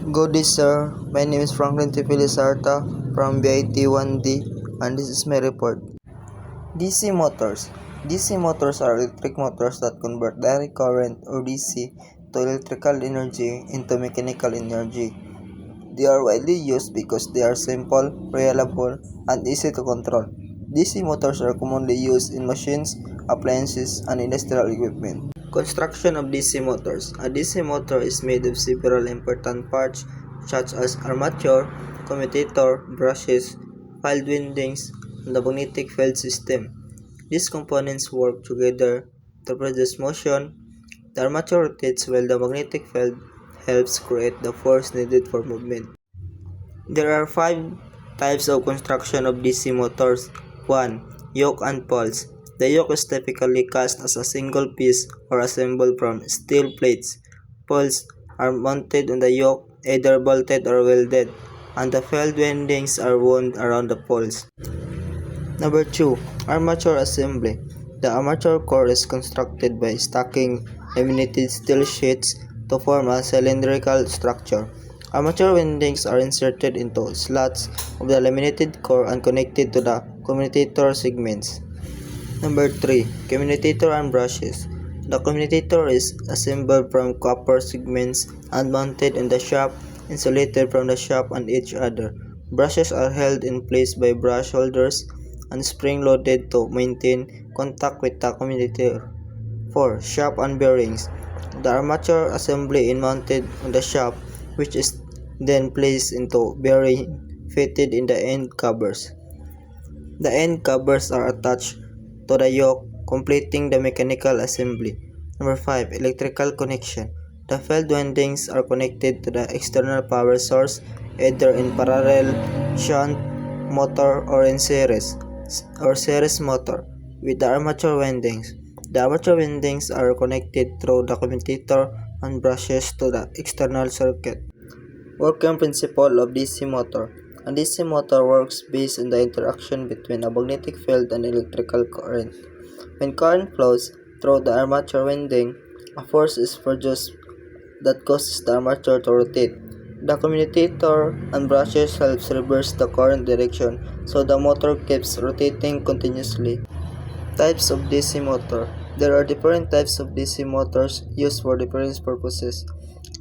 Good day, sir. My name is Franklin T. Sarta from BIT-1D, and this is my report. DC motors. DC motors are electric motors that convert direct current or DC to electrical energy into mechanical energy. They are widely used because they are simple, reliable, and easy to control. DC motors are commonly used in machines, appliances, and industrial equipment. Construction of DC motors. A DC motor is made of several important parts such as armature, commutator, brushes, field windings, and the magnetic field system. These components work together to produce motion. The armature rotates while the magnetic field helps create the force needed for movement. There are 5 types of construction of DC motors. 1. Yoke and poles. The yoke is typically cast as a single piece or assembled from steel plates. Poles are mounted on the yoke, either bolted or welded, and the field windings are wound around the poles. Number 2. Armature assembly. The armature core is constructed by stacking laminated steel sheets to form a cylindrical structure. Armature windings are inserted into slots of the laminated core and connected to the commutator segments. Number 3. Commutator and brushes. The commutator is assembled from copper segments and mounted in the shaft, insulated from the shaft and each other. Brushes are held in place by brush holders and spring-loaded to maintain contact with the commutator. 4. Shaft and bearings. The armature assembly is mounted on the shaft, which is then placed into bearing fitted in the end covers. The end covers are attached to the yoke, completing the mechanical assembly. Number 5. Electrical connection. The field windings are connected to the external power source, either in parallel shunt motor or in series motor with the armature windings. The armature windings are connected through the commutator and brushes to the external circuit. Working principle of DC motor. A DC motor works based on the interaction between a magnetic field and electrical current. When current flows through the armature winding, a force is produced that causes the armature to rotate. The commutator and brushes helps reverse the current direction, so the motor keeps rotating continuously. Types of DC motor. There are different types of DC motors used for different purposes.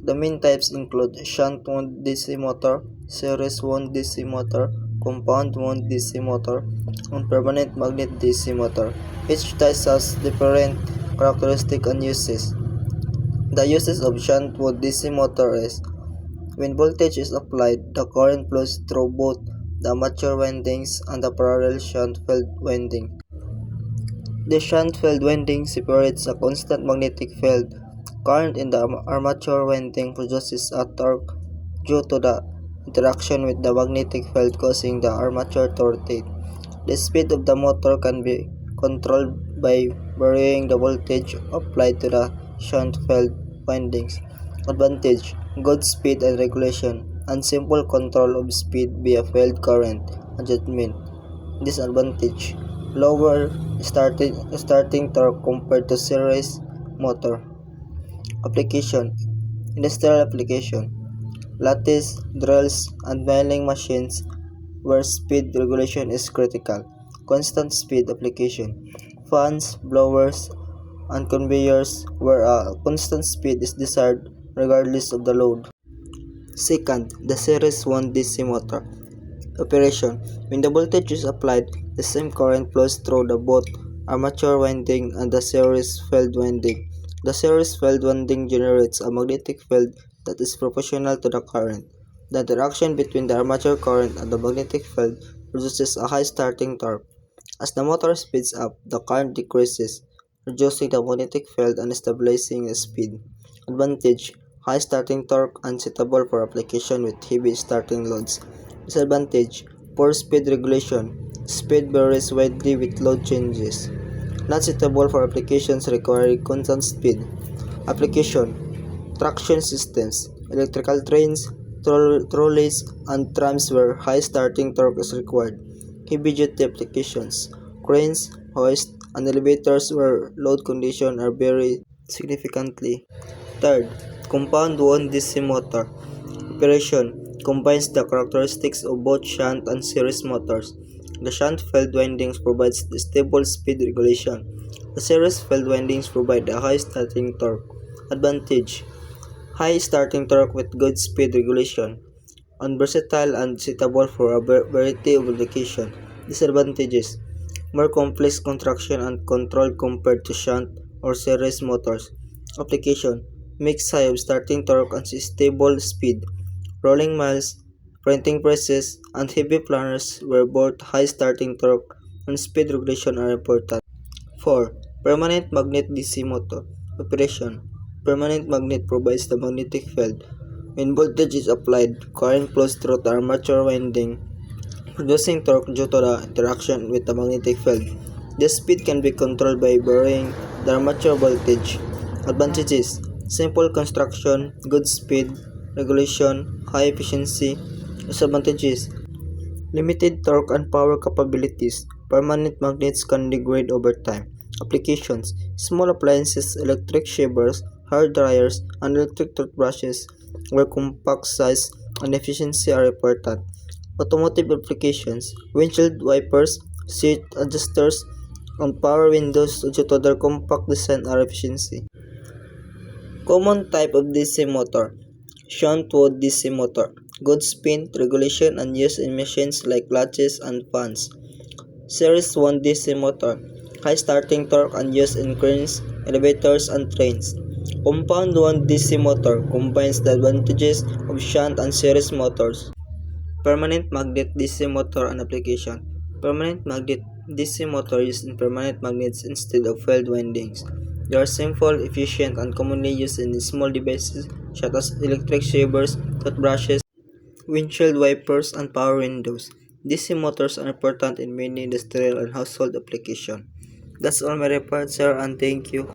The main types include shunt wound DC motor, series wound DC motor, compound wound DC motor, and permanent magnet DC motor. Each type has different characteristics and uses. The uses of shunt wound DC motor is: when voltage is applied, the current flows through both the armature windings and the parallel shunt field winding. The shunt field winding separates a constant magnetic field. Current in the armature winding produces a torque due to the interaction with the magnetic field, causing the armature to rotate. The speed of the motor can be controlled by varying the voltage applied to the shunt field windings. Advantage: good speed and regulation, and simple control of speed via field current adjustment. Disadvantage: lower starting torque compared to series motor. Application: industrial application, lattice, drills, and milling machines where speed regulation is critical. Constant speed application, fans, blowers, and conveyors where a constant speed is desired regardless of the load. Second, the series wound DC motor. Operation: when the voltage is applied, the same current flows through the both armature winding and the series field winding. The series field winding generates a magnetic field that is proportional to the current. The interaction between the armature current and the magnetic field produces a high starting torque. As the motor speeds up, the current decreases, reducing the magnetic field and stabilizing the speed. Advantage: high starting torque and suitable for application with heavy starting loads. Disadvantage: poor speed regulation. Speed varies widely with load changes. Not suitable for applications requiring constant speed. Application: traction systems, electrical trains, trolleys, and trams where high starting torque is required. Heavy-duty applications: cranes, hoists, and elevators where load conditions vary significantly. Third, compound wound DC motor. Operation combines the characteristics of both shunt and series motors. The shunt field windings provides the stable speed regulation. The series field windings provide a high starting torque. Advantage: high starting torque with good speed regulation, and versatile and suitable for a variety of applications. Disadvantages: more complex construction and control compared to shunt or series motors. Application: mixed high of starting torque and stable speed. Rolling mills, printing presses, and heavy planners where both high starting torque and speed regulation are important. 4. Permanent magnet DC motor. Operation: permanent magnet provides the magnetic field when voltage is applied, current flows through the armature winding, producing torque due to the interaction with the magnetic field. The speed can be controlled by varying the armature voltage. Advantages: simple construction, good speed regulation, high efficiency. Disadvantages: limited torque and power capabilities. Permanent magnets can degrade over time. Applications: small appliances, electric shavers, hair dryers, and electric toothbrushes, where compact size and efficiency are important. Automotive applications: windshield wipers, seat adjusters, and power windows due to their compact design and efficiency. Common type of DC motor: shunt wood DC motor. Good speed regulation and use in machines like latches and fans. Series 1 DC motor. High starting torque and use in cranes, elevators, and trains. Compound 1 DC motor combines the advantages of shunt and series motors. Permanent magnet DC motor and application. Permanent magnet DC motor used in permanent magnets instead of field windings. They are simple, efficient, and commonly used in small devices such as electric shavers, toothbrushes, windshield wipers, and power windows. DC motors are important in many industrial and household applications. That's all my report, sir, and thank you.